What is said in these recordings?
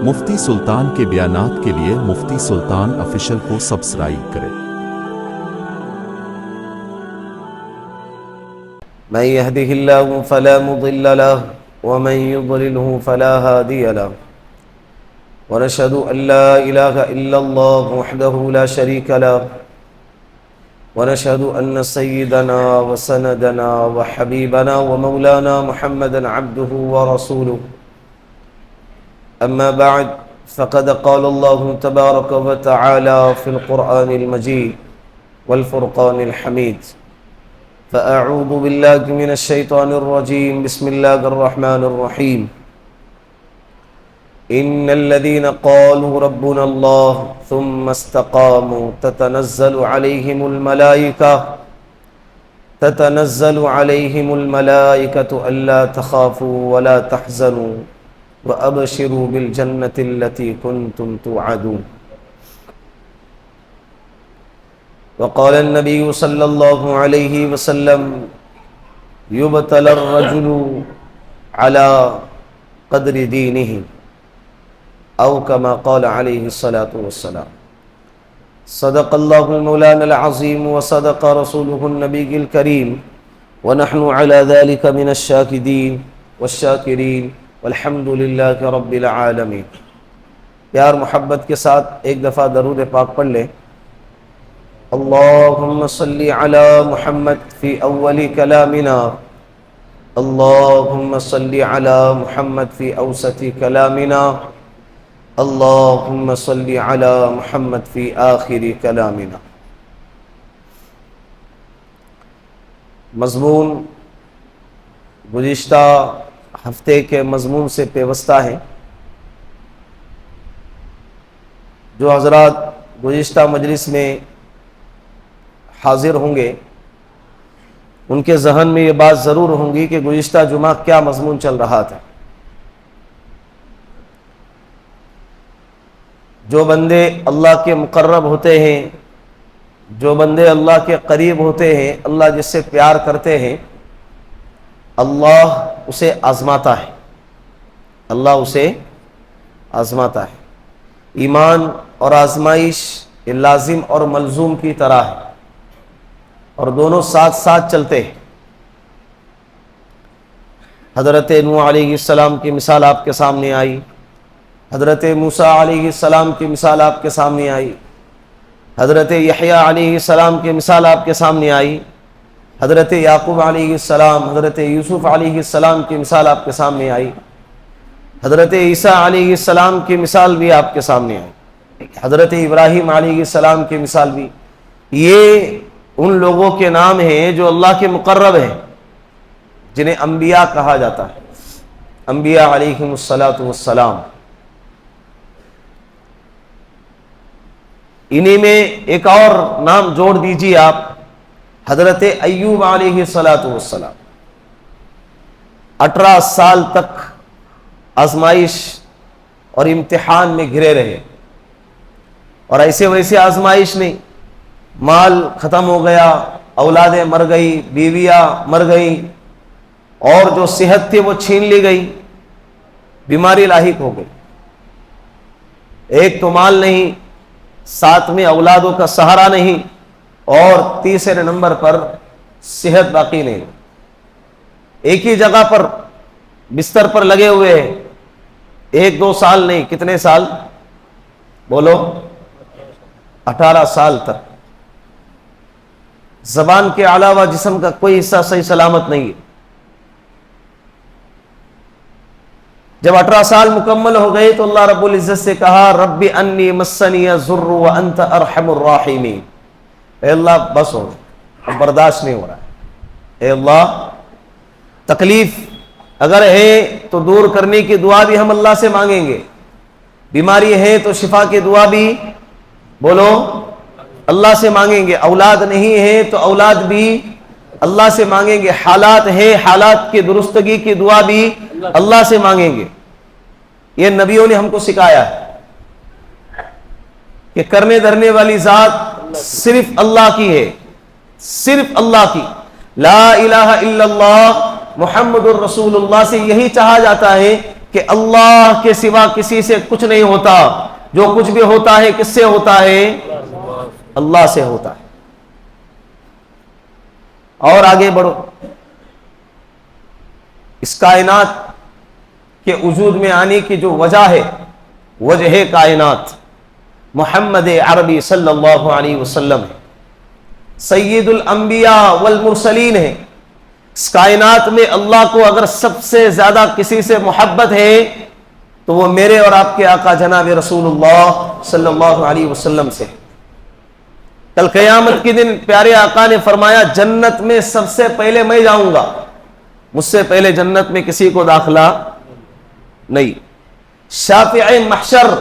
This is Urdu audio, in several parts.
مفتی سلطان کے بیانات کے لیے مفتی سلطان آفیشل کو سبسکرائب کریں۔ من يهده الله فلا مضل له ومن يضلله فلا هادي له ونشهد أن لا إله إلا الله وحده لا شريك له ونشهد أن سيدنا وسندنا وحبيبنا ومولانا محمدا عبده ورسوله أما بعد فقد قال الله تبارك وتعالى في القرآن المجيد والفرقان الحميد فأعوذ بالله من الشيطان الرجيم بسم الله الرحمن الرحيم إن الذين قالوا ربنا الله ثم استقاموا تتنزل عليهم الملائكة ألا تخافوا ولا تحزنوا وأبشروا بالجنة التي كنتم توعدون وقال النبي صلى الله عليه وسلم يبتلى الرجل على قدر دينه أو كما قال عليه الصلاة والسلام صدق الله مولانا العظيم وصدق رسوله النبي الكريم ونحن على ذلك من الشاكرين والشاكرين والحمد لله رب العالمين۔ پیار محبت کے ساتھ ایک دفعہ درود پاک پڑھ لیں۔ اللهم صل على محمد في أول كلامنا، اللهم صل على محمد في أوسط كلامنا، اللهم صل على محمد في آخر كلامنا۔ مضمون گزشتہ ہفتے کے مضمون سے پیوستہ ہے۔ جو حضرات گزشتہ مجلس میں حاضر ہوں گے ان کے ذہن میں یہ بات ضرور ہوں گی کہ گزشتہ جمعہ کیا مضمون چل رہا تھا۔ جو بندے اللہ کے مقرب ہوتے ہیں، جو بندے اللہ کے قریب ہوتے ہیں، اللہ جس سے پیار کرتے ہیں، اللہ اسے آزماتا ہے، اللہ اسے آزماتا ہے۔ ایمان اور آزمائش یہ لازم اور ملزوم کی طرح ہے اور دونوں ساتھ ساتھ چلتے ہیں۔ حضرت نوح علیہ السلام کی مثال آپ کے سامنے آئی، حضرت موسیٰ علیہ السلام کی مثال آپ کے سامنے آئی، حضرت یحییٰ علیہ السلام کی مثال آپ کے سامنے آئی، حضرت یعقوب علیہ السلام، حضرت یوسف علیہ السلام کی مثال آپ کے سامنے آئی، حضرت عیسیٰ علیہ السلام کی مثال بھی آپ کے سامنے آئی، حضرت ابراہیم علیہ السلام کی مثال بھی۔ یہ ان لوگوں کے نام ہیں جو اللہ کے مقرب ہیں، جنہیں انبیاء کہا جاتا ہے، انبیاء علیہم السلام۔ انہی میں ایک اور نام جوڑ دیجیے آپ، حضرت ایوب علیہ السلام 18 سال تک آزمائش اور امتحان میں گھرے رہے، اور ایسے ویسے آزمائش نہیں، مال ختم ہو گیا، اولادیں مر گئی، بیویاں مر گئی، اور جو صحت تھی وہ چھین لی گئی، بیماری لاحق ہو گئی۔ ایک تو مال نہیں، ساتھ میں اولادوں کا سہارا نہیں، اور تیسرے نمبر پر صحت باقی نہیں۔ ایک ہی جگہ پر بستر پر لگے ہوئے ہیں، 1-2 سال نہیں، کتنے سال بولو؟ 18 سال تک۔ زبان کے علاوہ جسم کا کوئی حصہ صحیح سلامت نہیں ہے۔ جب 18 سال مکمل ہو گئے تو اللہ رب العزت سے کہا رب انی مسنی الضر وانت ارحم الراحمین، اے اللہ بس ہو، اب برداشت نہیں ہو رہا ہے، اے اللہ تکلیف اگر ہے تو دور کرنے کی دعا بھی ہم اللہ سے مانگیں گے، بیماری ہے تو شفا کی دعا بھی بولو اللہ سے مانگیں گے، اولاد نہیں ہے تو اولاد بھی اللہ سے مانگیں گے، حالات ہے حالات کی درستگی کی دعا بھی اللہ سے مانگیں گے۔ یہ نبیوں نے ہم کو سکھایا ہے کہ کرنے دھرنے والی ذات صرف اللہ کی ہے، صرف اللہ کی، لا الہ الا اللہ محمد الرسول اللہ سے یہی چاہا جاتا ہے کہ اللہ کے سوا کسی سے کچھ نہیں ہوتا، جو کچھ بھی ہوتا ہے کس سے ہوتا ہے؟ اللہ سے ہوتا ہے۔ اور آگے بڑھو، اس کائنات کے وجود میں آنے کی جو وجہ ہے، وجہ کائنات محمد عربی صلی اللہ علیہ وسلم ہے، سید الانبیاء والمرسلین ہے۔ اس کائنات میں اللہ کو اگر سب سے زیادہ کسی سے محبت ہے تو وہ میرے اور آپ کے آقا جناب رسول اللہ صلی اللہ علیہ وسلم سے۔ کل قیامت کے دن پیارے آقا نے فرمایا جنت میں سب سے پہلے میں جاؤں گا، مجھ سے پہلے جنت میں کسی کو داخلہ نہیں۔ شافع محشر،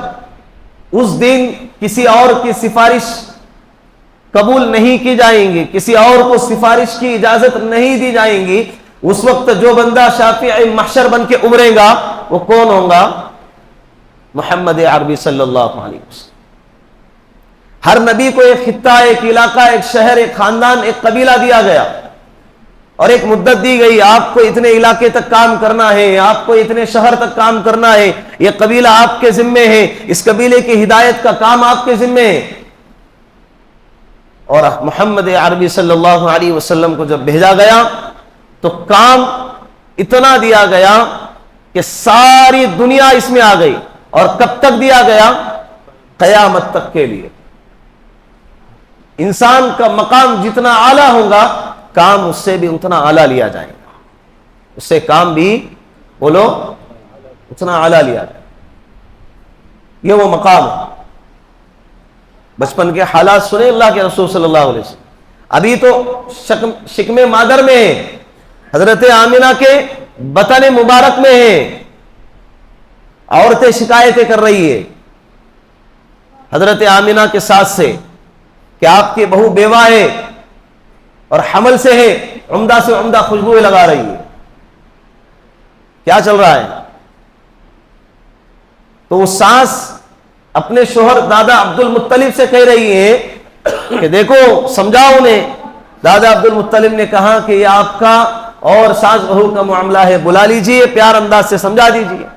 اس دن کسی اور کی سفارش قبول نہیں کی جائیں گی، کسی اور کو سفارش کی اجازت نہیں دی جائیں گی۔ اس وقت جو بندہ شافع محشر بن کے ابھرے گا وہ کون ہوگا؟ محمد عربی صلی اللہ علیہ وسلم۔ ہر نبی کو ایک خطہ، ایک علاقہ، ایک شہر، ایک خاندان، ایک قبیلہ دیا گیا اور ایک مدت دی گئی، آپ کو اتنے علاقے تک کام کرنا ہے، آپ کو اتنے شہر تک کام کرنا ہے، یہ قبیلہ آپ کے ذمے ہے، اس قبیلے کی ہدایت کا کام آپ کے ذمے ہے۔ اور محمد عربی صلی اللہ علیہ وسلم کو جب بھیجا گیا تو کام اتنا دیا گیا کہ ساری دنیا اس میں آ گئی، اور کب تک دیا گیا؟ قیامت تک کے لیے۔ انسان کا مقام جتنا اعلیٰ ہوگا کام اس سے بھی اتنا اعلیٰ لیا جائے گا، اس سے کام بھی بولو اتنا اعلیٰ لیا جائے گا۔ یہ وہ مقام ہے۔ بچپن کے حالات سنے اللہ کے رسول صلی اللہ علیہ وسلم، ابھی تو شکم مادر میں ہے، حضرت آمنہ کے بطن مبارک میں ہے، عورتیں شکایتیں کر رہی ہے حضرت آمنہ کے ساتھ سے کہ آپ کی بہو بیوہ ہے اور حمل سے ہے، عمدہ سے عمدہ خوشبوئیں لگا رہی ہے، کیا چل رہا ہے؟ تو وہ ساس اپنے شوہر دادا عبد المطلب سے کہہ رہی ہے کہ دیکھو سمجھاؤ انہیں۔ دادا عبد المطلب نے کہا کہ یہ آپ کا اور ساس بہو کا معاملہ ہے، بلا لیجئے، پیار انداز سے سمجھا دیجئے۔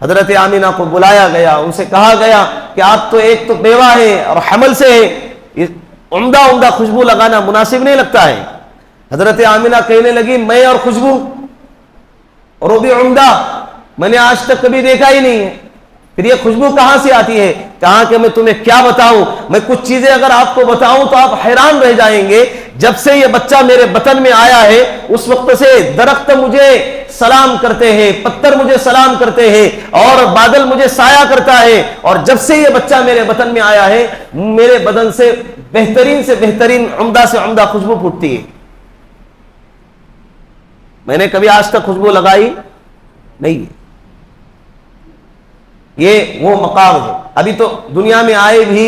حضرت آمنہ کو بلایا گیا، ان سے کہا گیا کہ آپ تو ایک تو بیوہ ہے اور حمل سے ہے، عمدہ خوشبو لگانا مناسب نہیں لگتا ہے۔ حضرت آمنہ کہنے لگی میں اور خوشبو، اور وہ بھی عمدہ، میں نے آج تک کبھی دیکھا ہی نہیں ہے، پھر یہ خوشبو کہاں سے آتی ہے؟ کہا کہ میں تمہیں کیا بتاؤں، میں کچھ چیزیں اگر آپ کو بتاؤں تو آپ حیران رہ جائیں گے۔ جب سے یہ بچہ میرے بطن میں آیا ہے اس وقت سے درخت مجھے سلام کرتے ہیں، پتھر مجھے سلام کرتے ہیں، اور بادل مجھے سایہ کرتا ہے، اور جب سے یہ بچہ میرے بطن میں آیا ہے میرے بدن سے بہترین عمدہ سے عمدہ خوشبو پھوٹتی ہے۔ میں نے کبھی آج تک خوشبو لگائی نہیں ہے۔ یہ وہ مقام ہے، ابھی تو دنیا میں آئے بھی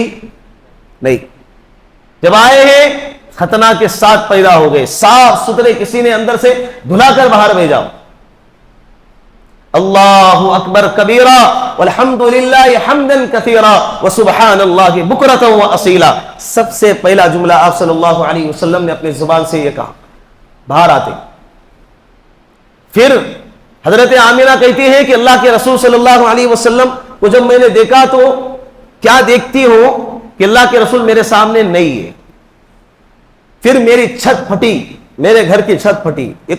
نہیں، جب آئے ہیں ختنہ کے ساتھ پیدا ہو گئے، صاف ستھرے، کسی نے اندر سے دھلا کر باہر بھیجا۔ اللہ اکبر کبیرہ والحمد للہ حمدا کثیرا وسبحان اللہ بکرۃ واصیلا۔ سب سے پہلا جملہ آپ صلی اللہ علیہ وسلم نے اپنی زبان سے یہ کہا باہر آتے۔ پھر حضرت آمنہ کہتی ہے کہ اللہ کے رسول صلی اللہ علیہ وسلم کو جب میں نے دیکھا تو کیا دیکھتی ہوں کہ اللہ کے رسول میرے سامنے نہیں ہے۔ پھر میری چھت پھٹی، میرے گھر کی چھت پھٹی۔ یہ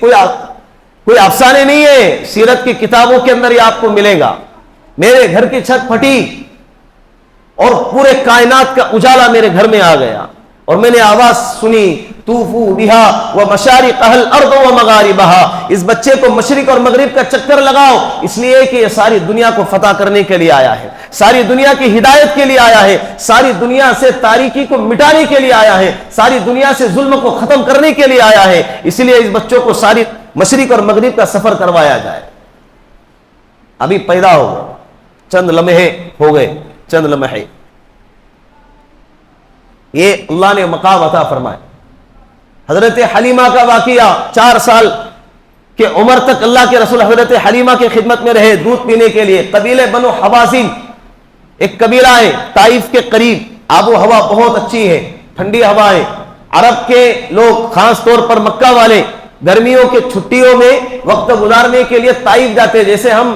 کوئی افسانے نہیں ہے، سیرت کی کتابوں کے اندر یہ آپ کو ملے گا۔ میرے گھر کی چھت پھٹی اور پورے کائنات کا اجالا میرے گھر میں آ گیا، اور میں نے آواز سنی طوفوا بها ومشارقها الارض ومغاربها، اس بچے کو مشرق اور مغرب کا چکر لگاؤ، اس لیے کہ یہ ساری دنیا کو فتح کرنے کے لیے آیا ہے، ساری دنیا کی ہدایت کے لیے آیا ہے، ساری دنیا سے تاریکی کو مٹانے کے لیے آیا ہے، ساری دنیا سے ظلم کو ختم کرنے کے لیے آیا ہے، اس لیے اس بچوں کو ساری مشرق اور مغرب کا سفر کروایا جائے۔ ابھی پیدا ہو گئے، چند لمحے ہو گئے، چند لمحے، یہ اللہ نے مقام عطا فرمائے۔ حضرت حلیمہ کا واقعہ، 4 سال کے عمر تک اللہ کے رسول حضرت حلیمہ کی خدمت میں رہے دودھ پینے کے لیے۔ قبیلے بنو حوازن ایک قبیلہ ہے طائف کے قریب، آب و ہوا بہت اچھی ہے، ٹھنڈی ہوا ہے۔ عرب کے لوگ خاص طور پر مکہ والے گرمیوں کے چھٹیوں میں وقت گزارنے کے لیے طائف جاتے، جیسے ہم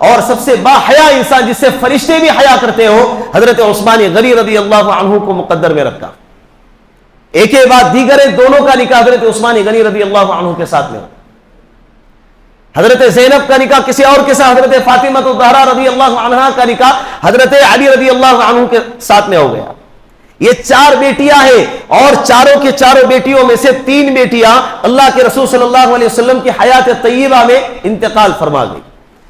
اور سب سے باحیا انسان جس سے فرشتے بھی حیا کرتے ہو، حضرت عثمان غنی رضی اللہ عنہ کو مقدر میں رکھا. ایک کے بعد دیگر دونوں کا نکاح حضرت عثمان غنی رضی اللہ عنہ کے ساتھ میں. حضرت زینب کا نکاح کسی اور کے ساتھ، حضرت فاطمہ الزہرا رضی اللہ عنہا کا نکاح حضرت علی رضی اللہ عنہ کے ساتھ میں ہو گیا. یہ 4 بیٹیاں ہیں، اور چاروں کے چاروں بیٹیوں میں سے 3 بیٹیاں اللہ کے رسول صلی اللہ علیہ وسلم کی حیات طیبہ میں انتقال فرما گئی.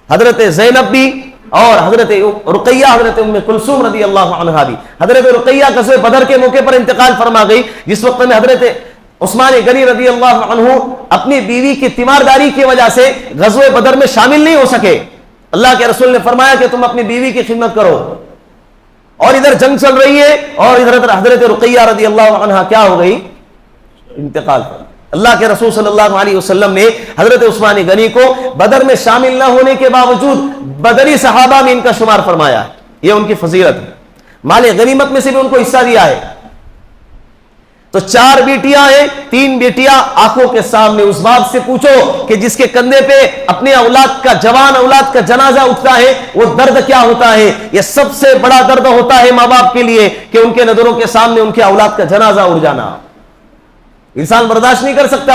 حضرت زینب بھی اور حضرت رقیہ، حضرت ام کلثوم رضی اللہ عنہا بھی. حضرت رقیہ غزوہ بدر کے موقع پر انتقال فرما گئی، جس وقت میں حضرت عثمان غنی رضی اللہ عنہ اپنی بیوی کی تیمارداری کی وجہ سے غزوہ بدر میں شامل نہیں ہو سکے. اللہ کے رسول نے فرمایا کہ تم اپنی بیوی کی خدمت کرو، اور ادھر جنگ چل رہی ہے، اور ادھر حضرت رقیہ رضی اللہ عنہا کیا ہو گئی؟ انتقال کر. اللہ کے رسول صلی اللہ علیہ وسلم نے حضرت عثمان غنی کو بدر میں شامل نہ ہونے کے باوجود بدری صحابہ میں ان کا شمار فرمایا ہے. یہ ان کی فضیلت ہے. مال غنیمت میں سے بھی ان کو حصہ دیا ہے. تو 4 بیٹیاں ہیں، 3 بیٹیاں آنکھوں کے سامنے. اس باپ سے پوچھو کہ جس کے کندھے پہ اپنے اولاد کا، جوان اولاد کا جنازہ اٹھتا ہے، وہ درد کیا ہوتا ہے. یہ سب سے بڑا درد ہوتا ہے ماں باپ کے لیے کہ ان کے نظروں کے سامنے ان کے اولاد کا جنازہ اٹھ جانا. انسان برداشت نہیں کر سکتا.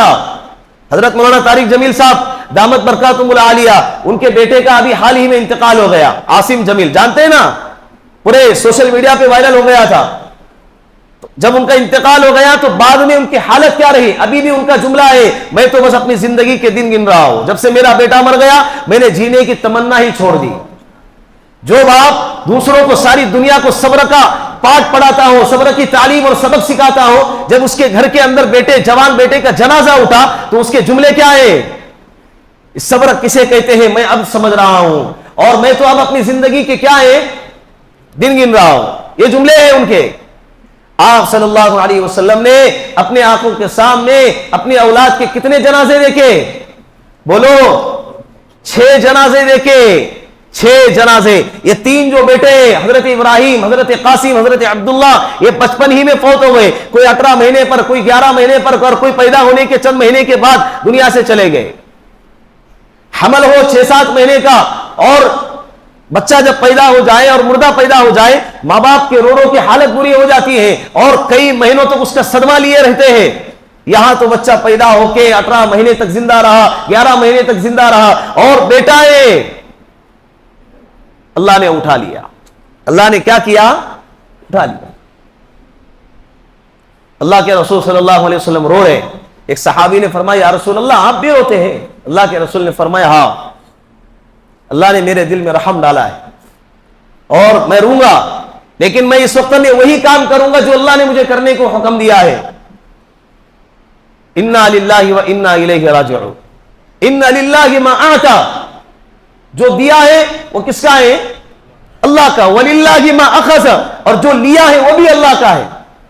حضرت مولانا طارق جمیل صاحب دامت برکاتہم العالیہ، ان کے بیٹے کا ابھی حال ہی میں انتقال ہو گیا. عاصم جمیل جانتے ہیں نا، پورے سوشل میڈیا پہ وائرل ہو گیا تھا. جب ان کا انتقال ہو گیا تو بعد میں ان کی حالت کیا رہی؟ ابھی بھی ان کا جملہ ہے، میں تو بس اپنی زندگی کے دن گن رہا ہوں. جب سے میرا بیٹا مر گیا میں نے جینے کی تمنا ہی چھوڑ دی. جو باپ دوسروں کو، ساری دنیا کو صبر کا پاٹ پڑھاتا ہو، صبر کی تعلیم اور سبق سکھاتا ہو، جب اس کے گھر کے اندر بیٹے، جوان بیٹے کا جنازہ اٹھا تو اس کے جملے کیا ہیں؟ صبر کسے کہتے ہیں میں اب سمجھ رہا ہوں، اور میں تو اب اپنی زندگی کے کیا ہے؟ دن گن رہا ہوں. یہ جملے ہیں ان کے. آپ صلی اللہ علیہ وسلم نے اپنے آنکھوں کے سامنے اپنی اولاد کے کتنے جنازے دیکھے؟ بولو 6 جنازے دیکھے. 6 جنازے. یہ 3 جو بیٹے حضرت ابراہیم، حضرت قاسم، حضرت عبداللہ، یہ بچپن ہی میں فوت ہو گئے. کوئی 18 مہینے پر، کوئی 11 مہینے پر، اور کوئی پیدا ہونے کے چند مہینے کے بعد دنیا سے چلے گئے. حمل ہو 6-7 مہینے کا، اور بچہ جب پیدا ہو جائے اور مردہ پیدا ہو جائے، ماں باپ کے رو رو کی حالت بری ہو جاتی ہے، اور کئی مہینوں تک اس کا صدمہ لیے رہتے ہیں. یہاں تو بچہ پیدا ہو کے 18 مہینے تک زندہ رہا، 11 مہینے تک زندہ رہا، اور بیٹا ہے اللہ نے اٹھا لیا. اللہ نے کیا کیا؟ اٹھا لیا. اللہ کے رسول صلی اللہ علیہ وسلم رو رہے. ایک صحابی نے فرمایا یا رسول اللہ آپ بھی روتے ہیں؟ اللہ کے رسول نے فرمایا ہاں، اللہ نے میرے دل میں رحم ڈالا ہے، اور میں روں گا، لیکن میں اس وقت میں وہی کام کروں گا جو اللہ نے مجھے کرنے کو حکم دیا ہے. انا للہ و انا الیہ راجعون. ان للہ ما آتا، جو دیا ہے وہ کس کا ہے؟ اللہ کا. وللہ ما اخذ، اور جو لیا ہے وہ بھی اللہ کا ہے.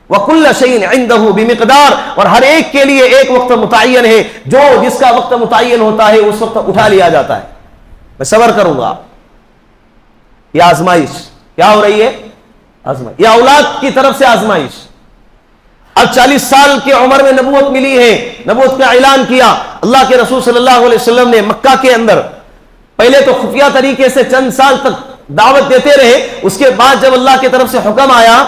وَكُلَّ شَيْءٍ عِنْدَهُ بِمِقْدَارٍ، اور ہر ایک کے لیے ایک وقت متعین ہے، جو جس کا وقت متعین ہوتا ہے اس وقت اٹھا لیا جاتا ہے. میں صبر کروں گا. یہ آزمائش کیا ہو رہی ہے؟ آزمائش. یہ اولاد کی طرف سے آزمائش. اب 40 سال کی عمر میں نبوت ملی ہے، نبوت کا اعلان کیا. اللہ کے رسول صلی اللہ علیہ وسلم نے مکہ کے اندر پہلے تو خفیہ طریقے سے چند سال تک دعوت دیتے رہے. اس کے بعد جب اللہ کی طرف سے حکم آیا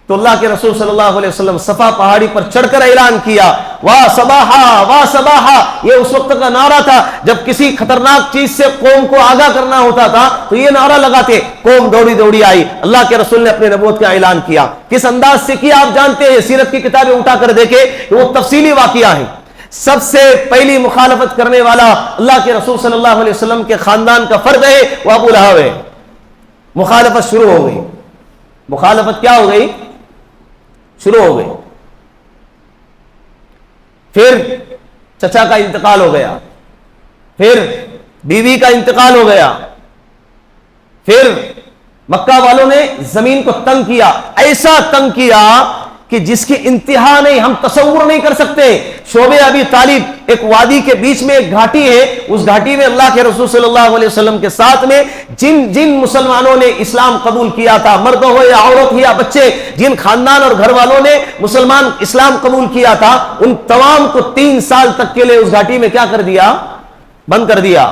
تو اللہ کے رسول صلی اللہ علیہ وسلم صفا پہاڑی پر چڑھ کر اعلان کیا واہ صباحا واہ صباحا. یہ اس وقت کا نعرہ تھا جب کسی خطرناک چیز سے قوم کو آگاہ کرنا ہوتا تھا تو یہ نعرہ لگاتے، قوم دوڑی دوڑی آئی. اللہ کے رسول نے اپنے نبوت کا اعلان کیا. کس انداز سے کیا آپ جانتے ہیں، سیرت کی کتابیں اٹھا کر دیکھے کہ وہ تفصیلی واقعہ ہے. سب سے پہلی مخالفت کرنے والا اللہ کے رسول صلی اللہ علیہ وسلم کے خاندان کا فرد ہے، وہ ابو لہب ہے. مخالفت شروع ہو گئی. مخالفت کیا ہو گئی؟ شروع ہو گئی. پھر چچا کا انتقال ہو گیا، پھر بیوی کا انتقال ہو گیا، پھر مکہ والوں نے زمین کو تنگ کیا، ایسا تنگ کیا کہ جس کی انتہا نہیں، ہم تصور نہیں کر سکتے. شعبہ ابی طالب ایک وادی کے بیچ میں ایک گھاٹی ہے، اس گھاٹی میں اللہ کے رسول صلی اللہ علیہ وسلم کے ساتھ میں جن مسلمانوں نے اسلام قبول کیا تھا، مرد ہو یا عورت ہو یا بچے، جن خاندان اور گھر والوں نے مسلمان اسلام قبول کیا تھا، ان تمام کو 3 سال تک کے لیے اس گھاٹی میں کیا کر دیا؟ بند کر دیا.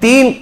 3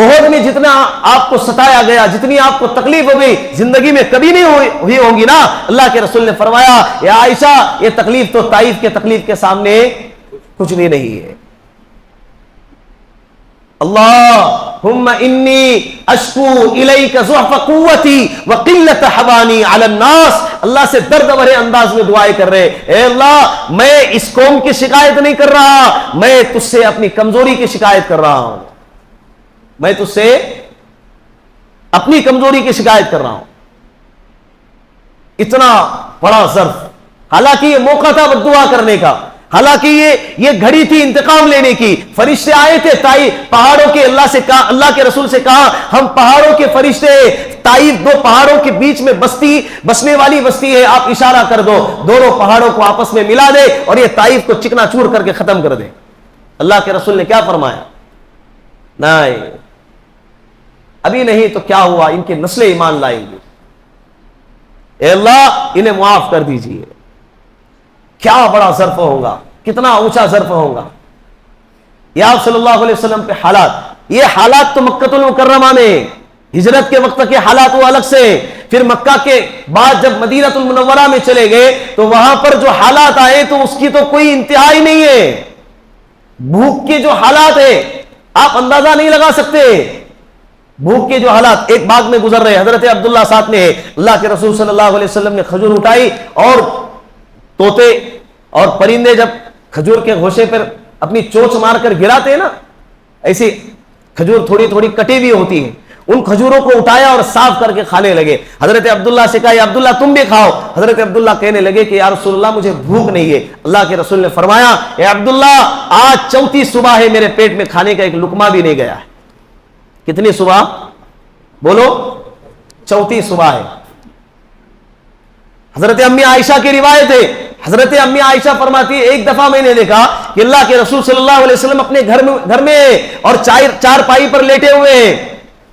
احد میں جتنا آپ کو ستایا گیا، جتنی آپ کو تکلیف ہوئی، زندگی میں کبھی نہیں ہوئی ہوں گی نا۔ اللہ کے رسول نے فرمایا یا عائشہ یہ تکلیف تو طائف کے تکلیف کے سامنے کچھ بھی نہیں ہے۔ اللہم انی اشکو الیک ضعف قوتی وقلت حوانی علی الناس، اللہ سے درد بھرے انداز میں دعائیں کر رہے، اے اللہ میں اس قوم کی شکایت نہیں کر رہا، میں تجھ سے اپنی کمزوری کی شکایت کر رہا ہوں، میں تجھ سے اپنی کمزوری کی شکایت کر رہا ہوں۔ اتنا بڑا ظرف، حالانکہ یہ موقع تھا بددعا کرنے کا، حالانکہ یہ گھڑی تھی انتقام لینے کی۔ فرشتے آئے تھے طائف، پہاڑوں کے اللہ سے کہا، اللہ کے رسول سے کہا ہم پہاڑوں کے فرشتے، طائف دو پہاڑوں کے بیچ میں بسنے والی بستی ہے، آپ اشارہ کر دو، دونوں پہاڑوں کو آپس میں ملا دے اور یہ طائف کو چکنا چور کر کے ختم کر دے۔ اللہ کے رسول نے کیا فرمایا؟ نہیں، ابھی نہیں تو کیا ہوا، ان کی نسلیں ایمان لائیں گی، اے اللہ انہیں معاف کر دیجئے۔ کیا بڑا ظرف ہوگا، کتنا اونچا ظرف ہوگا۔ یا آپ صلی اللہ علیہ وسلم پہ حالات، یہ حالات تو مکہ المکرمہ میں ہجرت کے وقت کے حالات وہ الگ سے، پھر مکہ کے بعد جب مدینہ المنورہ میں چلے گئے تو وہاں پر جو حالات آئے تو اس کی تو کوئی انتہا ہی نہیں ہے۔ بھوک کے جو حالات ہیں آپ اندازہ نہیں لگا سکتے، بھوک کے جو حالات۔ ایک باغ میں گزر رہے، حضرت عبداللہ ساتھ میں ہے، اللہ کے رسول صلی اللہ علیہ وسلم نے کھجور اٹھائی اور طوطے اور پرندے جب کھجور کے گوشے پر اپنی چونچ مار کر گراتے ہیں نا، ایسی کھجور تھوڑی تھوڑی کٹی ہوئی ہوتی ہیں، ان کھجوروں کو اٹھایا اور صاف کر کے کھانے لگے۔ حضرت عبداللہ سے کہا یا عبداللہ تم بھی کھاؤ۔ حضرت عبداللہ کہنے لگے کہ یا رسول اللہ مجھے بھوک نہیں ہے۔ اللہ کے رسول نے فرمایا اے عبداللہ آج چوتھی صبح ہے، میرے پیٹ میں کھانے کا ایک لقمہ بھی نہیں گیا ہے۔ کتنی صبح بولو؟ چوتھی صبح ہے۔ حضرت امی عائشہ کی روایت ہے، حضرت امی عائشہ فرماتی ہے ایک دفعہ میں نے دیکھا کہ اللہ کے رسول صلی اللہ علیہ وسلم اپنے گھر میں اور چار پائی پر لیٹے ہوئے ہیں،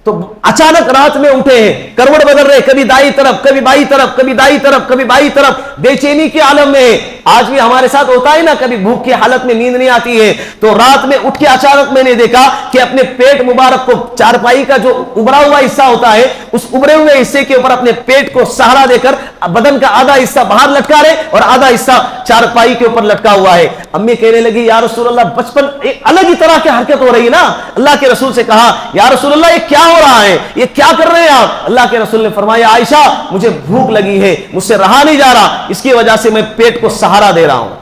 تو اچانک رات میں اٹھے ہیں، کروٹ بدل رہے، کبھی دائیں طرف کبھی بائیں طرف، کبھی دائیں طرف کبھی بائیں طرف، بے چینی کے عالم میں۔ آج بھی ہمارے ساتھ ہوتا ہے نا، کبھی بھوک کی حالت میں نیند نہیں آتی ہے تو رات میں اٹھ کے اچانک میں نے دیکھا کہ اپنے پیٹ مبارک کو، چارپائی کا جو ابھرا ہوا حصہ ہوتا ہے اس ابھرے ہوئے حصے کے اوپر اپنے پیٹ کو سہارا دے کر بدن کا آدھا حصہ باہر لٹکا رہے اور آدھا حصہ چارپائی کے اوپر لٹکا ہوا ہے۔ امی کہنے لگی یا رسول اللہ بچپن ایک الگ ہی طرح کی حرکت ہو رہی ہے نا۔ اللہ کے رسول سے کہا یا رسول اللہ یہ کیا ہو رہا ہے، یہ کیا کر رہے ہیں آپ؟ اللہ کے رسول نے فرمایا عائشہ مجھے بھوک لگی ہے، مجھ سے رہا نہیں جا رہا، اس کی وجہ سے میں پیٹ کو سہارا دے رہا ہوں۔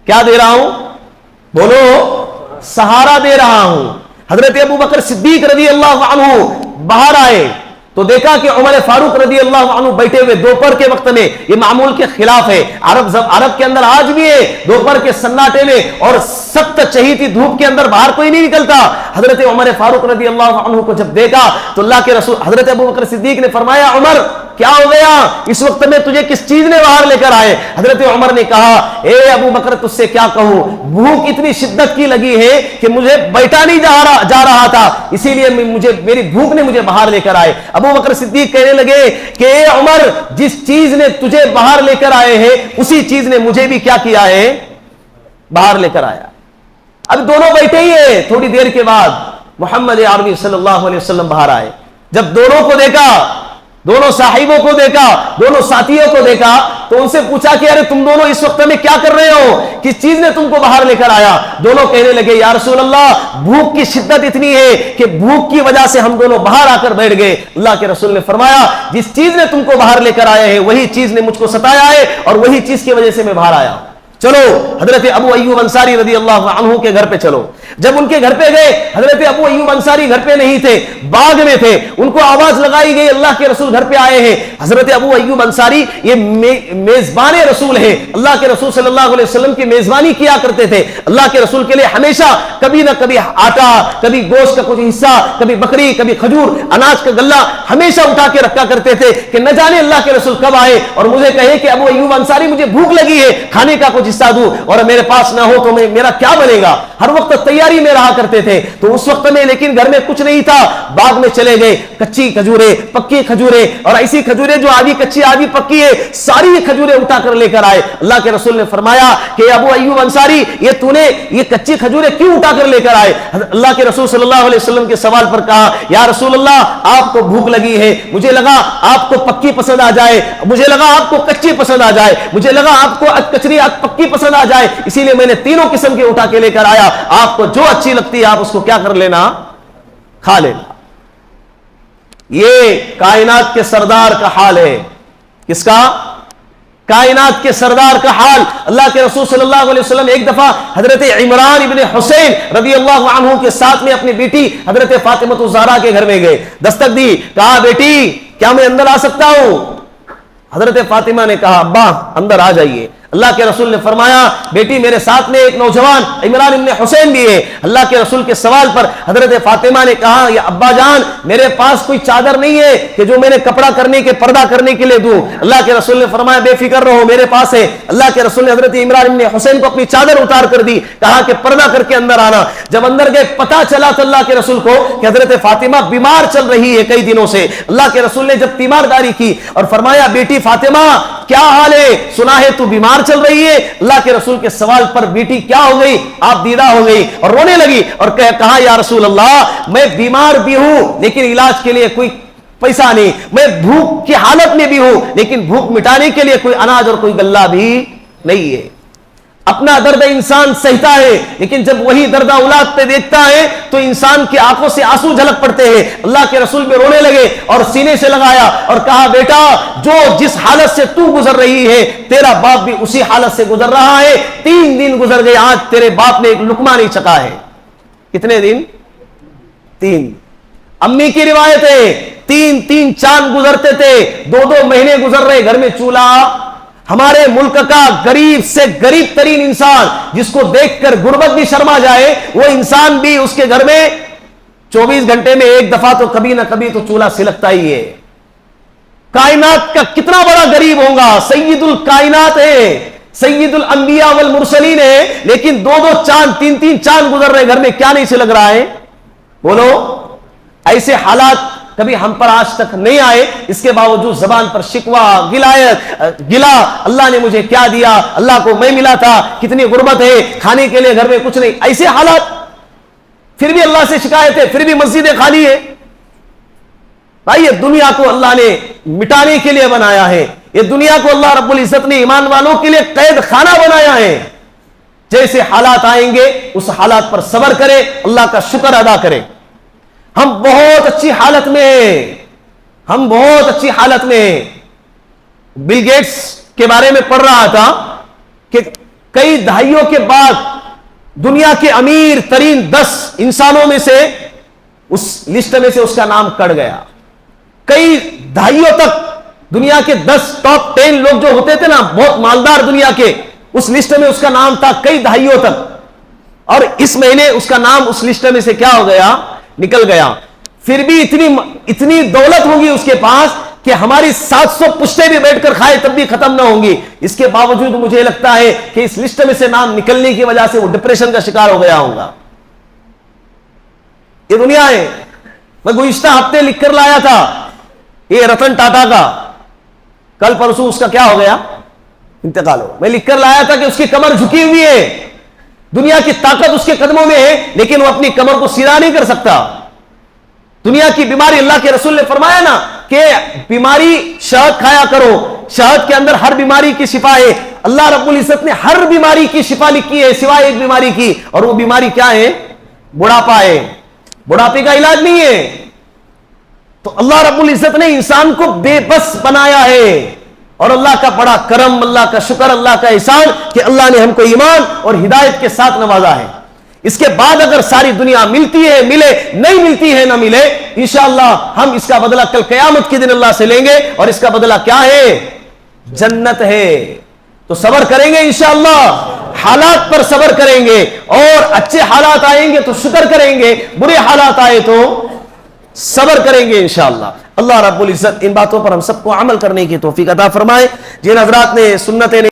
کیا دے رہا ہوں؟ بولو، سہارا دے رہا ہوں۔ حضرت ابو بکر صدیق رضی اللہ عنہ باہر آئے تو دیکھا کہ عمر فاروق رضی اللہ عنہ بیٹھے ہوئے دوپہر کے وقت میں، یہ معمول کے خلاف ہے، عرب کے اندر آج بھی ہے، دوپہر کے سناٹے میں اور سخت چہیتی دھوپ کے اندر باہر کوئی نہیں نکلتا۔ حضرت عمر فاروق رضی اللہ عنہ کو جب دیکھا تو اللہ کے رسول حضرت ابو بکر صدیق نے فرمایا عمر کیا ہو گیا، اس وقت میں تجھے کس چیز نے باہر لے کر آئے؟ حضرت عمر نے کہا اے ابو بکر تجھ سے کیا کہوں، بھوک اتنی شدت کی لگی ہے کہ مجھے بیٹھا نہیں جا رہا تھا، اسی لیے میری بھوک نے مجھے باہر لے کر آئے۔ ابو بکر صدیق کہنے لگے کہ اے عمر جس چیز نے تجھے باہر لے کر آئے ہیں اسی چیز نے مجھے بھی کیا کیا ہے، باہر لے کر آیا۔ اب دونوں بیٹھے ہی ہیں، تھوڑی دیر کے بعد محمد عربی صلی اللہ علیہ وسلم باہر آئے۔ جب دونوں کو دیکھا، دونوں صاحبوں کو دیکھا، دونوں ساتھیوں کو دیکھا تو ان سے پوچھا کہ ارے تم دونوں اس وقت میں کیا کر رہے ہو، کس چیز نے تم کو باہر لے کر آیا؟ دونوں کہنے لگے یا رسول اللہ بھوک کی شدت اتنی ہے کہ بھوک کی وجہ سے ہم دونوں باہر آ کر بیٹھ گئے۔ اللہ کے رسول نے فرمایا جس چیز نے تم کو باہر لے کر آئے ہیں وہی چیز نے مجھ کو ستایا ہے اور وہی چیز کی وجہ سے میں باہر آیا ہوں۔ چلو حضرت ابو ایوب انصاری رضی اللہ عنہ کے گھر پہ چلو۔ جب ان کے گھر پہ گئے، حضرت ابو ایوب انصاری گھر پہ نہیں تھے، باغ میں تھے، ان کو آواز لگائی گئی اللہ کے رسول گھر پہ آئے ہیں۔ حضرت ابو ایوب انصاری یہ میزبان رسول ہے، اللہ کے رسول صلی اللہ علیہ وسلم کی میزبانی کیا کرتے تھے۔ اللہ کے رسول کے لیے ہمیشہ کبھی نہ کبھی آٹا، کبھی گوشت کا کچھ حصہ، کبھی بکری، کبھی کھجور، اناج کا غلہ ہمیشہ اٹھا کے رکھا کرتے تھے کہ نہ جانے اللہ کے رسول کب آئے اور مجھے کہے کہ ابو ایوب انصاری مجھے بھوک لگی ہے، کھانے کا کچھ حصہ دوں، اور میرے پاس نہ ہو تو میرا کیا بنے گا۔ ہر وقت تیاری میں رہا کرتے تھے. تو اس وقت میں لیکن گھر میں کچھ نہیں تھا, باغ میں چلے گئے, کچی کھجورے, پکی کھجورے, اور ایسی کھجورے جو آدھی کچی آدھی پکی ہے, ساری کھجورے اٹھا کر لے کر آئے. اللہ کے رسول نے فرمایا کہ ابو ایوب انصاری, یہ تو نے یہ کچی کھجورے کیوں اٹھا کر لے کر آئے؟ اللہ کے رسول صلی اللہ علیہ وسلم کے سوال پر کہا, یا رسول اللہ آپ کو بھوک لگی ہے, مجھے لگا آپ کو پکی پسند آ جائے, مجھے لگا آپ کو کچی پسند آ جائے, مجھے لگا آپ کو کچری پکی پسند آ جائے, اسی لیے میں نے تینوں قسم کے اٹھا کے لے کر آیا. آپ کو جو اچھی لگتی ہے آپ اس کو کیا کر لینا, کھا لینا. یہ کائنات کے سردار کا حال ہے. کس کا؟ کائنات کے سردار کا حال. اللہ کے رسول صلی اللہ علیہ وسلم ایک دفعہ حضرت عمران ابن حسین رضی اللہ عنہ کے ساتھ میں اپنی بیٹی حضرت فاطمہ الزہرا کے گھر میں گئے. دستک دی, کہا بیٹی کیا میں اندر آ سکتا ہوں؟ حضرت فاطمہ نے کہا ابا اندر آ جائیے. اللہ کے رسول نے فرمایا بیٹی میرے ساتھ میں ایک نوجوان عمران ابن حسین بھی ہے. اللہ کے رسول کے سوال پر حضرت فاطمہ نے کہا یا ابا جان میرے پاس کوئی چادر نہیں ہے کہ جو میں نے کپڑا کرنے کے پردہ کرنے کے لیے دوں. اللہ کے رسول نے فرمایا بے فکر رہو میرے پاس ہے. اللہ کے رسول نے حضرت عمران ابن حسین کو اپنی چادر اتار کر دی, کہا کہ پردہ کر کے اندر آنا. جب اندر گئے پتا چلا تو اللہ کے رسول کو کہ حضرت فاطمہ بیمار چل رہی ہے کئی دنوں سے. اللہ کے رسول نے جب تیمارداری کی اور فرمایا بیٹی فاطمہ کیا حال ہے, سنا ہے تو بیمار چل رہی ہے. اللہ کے رسول کے سوال پر بیٹی کیا ہو گئی, آپ دیدہ ہو گئی اور رونے لگی اور کہا یا رسول اللہ میں بیمار بھی ہوں لیکن علاج کے لیے کوئی پیسہ نہیں, میں بھوک کی حالت میں بھی ہوں لیکن بھوک مٹانے کے لیے کوئی اناج اور کوئی غلہ بھی نہیں ہے. اپنا درد انسان سہتا ہے لیکن جب وہی درد اولاد پہ دیکھتا ہے تو انسان کی آنکھوں سے آنسو جھلک پڑتے ہیں. اللہ کے رسول میں رونے لگے اور سینے سے لگایا اور کہا بیٹا جو جس حالت سے تو گزر رہی ہے تیرا باپ بھی اسی حالت سے گزر رہا ہے. 3 دن گزر گئے, آج تیرے باپ نے ایک لقمہ نہیں چکا ہے. کتنے دن؟ 3. امی کی روایت ہے 3 چاند گزرتے تھے, 2 مہینے گزر رہے گھر میں چولہا. ہمارے ملک کا غریب سے غریب ترین انسان جس کو دیکھ کر غربت بھی شرما جائے, وہ انسان بھی اس کے گھر میں 24 گھنٹے میں ایک دفعہ تو کبھی نہ کبھی تو چولہا سلگتا ہی ہے. کائنات کا کتنا بڑا غریب ہوگا, سید الکائنات ہے, سید الانبیاء والمرسلین ہے, لیکن 2 چاند 3 چاند گزر رہے گھر میں کیا نہیں سلگ رہا ہے؟ بولو. ایسے حالات کبھی ہم پر آج تک نہیں آئے, اس کے باوجود زبان پر شکوہ گلا, اللہ نے مجھے کیا دیا, اللہ کو میں ملا تھا, کتنی غربت ہے, کھانے کے لیے گھر میں کچھ نہیں, ایسے حالات. پھر بھی اللہ سے شکایت ہے, پھر بھی مسجدیں خالی ہے. بھائی دنیا کو اللہ نے مٹانے کے لیے بنایا ہے, یہ دنیا کو اللہ رب العزت نے ایمان والوں کے لیے قید خانہ بنایا ہے. جیسے حالات آئیں گے اس حالات پر صبر کرے, اللہ کا شکر ادا کرے. ہم بہت اچھی حالت میں ہیں, ہم بہت اچھی حالت میں ہیں. بل گیٹس کے بارے میں پڑھ رہا تھا کہ کئی دہائیوں کے بعد دنیا کے امیر ترین 10 انسانوں میں سے اس لسٹ میں سے اس کا نام کٹ گیا. کئی دہائیوں تک دنیا کے 10 ٹاپ 10 لوگ جو ہوتے تھے نا, بہت مالدار دنیا کے, اس لسٹ میں اس کا نام تھا کئی دہائیوں تک, اور اس مہینے اس کا نام اس لسٹ میں سے کیا ہو گیا, نکل گیا. پھر بھی اتنی دولت ہوگی اس کے پاس کہ ہماری 700 پشتے بھی بیٹھ کر کھائے تب بھی ختم نہ ہوں گی. اس کے باوجود مجھے لگتا ہے کہ اس لسٹ میں سے نام نکلنے کی وجہ سے وہ ڈپریشن کا شکار ہو گیا ہوگا. یہ دنیا ہے. میں گزشتہ ہفتے لکھ کر لایا تھا یہ رتن ٹاٹا کا, کل پرسوں اس کا کیا ہو گیا, انتقال ہو. میں لکھ کر لایا تھا کہ اس کی کمر جھکی ہوئی ہے, دنیا کی طاقت اس کے قدموں میں ہے لیکن وہ اپنی کمر کو سیدھا نہیں کر سکتا. دنیا کی بیماری, اللہ کے رسول نے فرمایا نا کہ بیماری شہد کھایا کرو, شہد کے اندر ہر بیماری کی شفا ہے. اللہ رب العزت نے ہر بیماری کی شفا لکھی ہے سوائے ایک بیماری کی, اور وہ بیماری کیا ہے, بڑھاپا ہے. بڑھاپے کا علاج نہیں ہے. تو اللہ رب العزت نے انسان کو بے بس بنایا ہے, اور اللہ کا بڑا کرم, اللہ کا شکر, اللہ کا احسان کہ اللہ نے ہم کو ایمان اور ہدایت کے ساتھ نوازا ہے. اس کے بعد اگر ساری دنیا ملتی ہے ملے, نہیں ملتی ہے نہ ملے, انشاءاللہ ہم اس کا بدلہ کل قیامت کے دن اللہ سے لیں گے, اور اس کا بدلہ کیا ہے, جنت ہے. تو صبر کریں گے انشاءاللہ, حالات پر صبر کریں گے, اور اچھے حالات آئیں گے تو شکر کریں گے, برے حالات آئے تو صبر کریں گے انشاءاللہ. اللہ رب العزت ان باتوں پر ہم سب کو عمل کرنے کی توفیق عطا فرمائے. جن حضرات نے سنتیں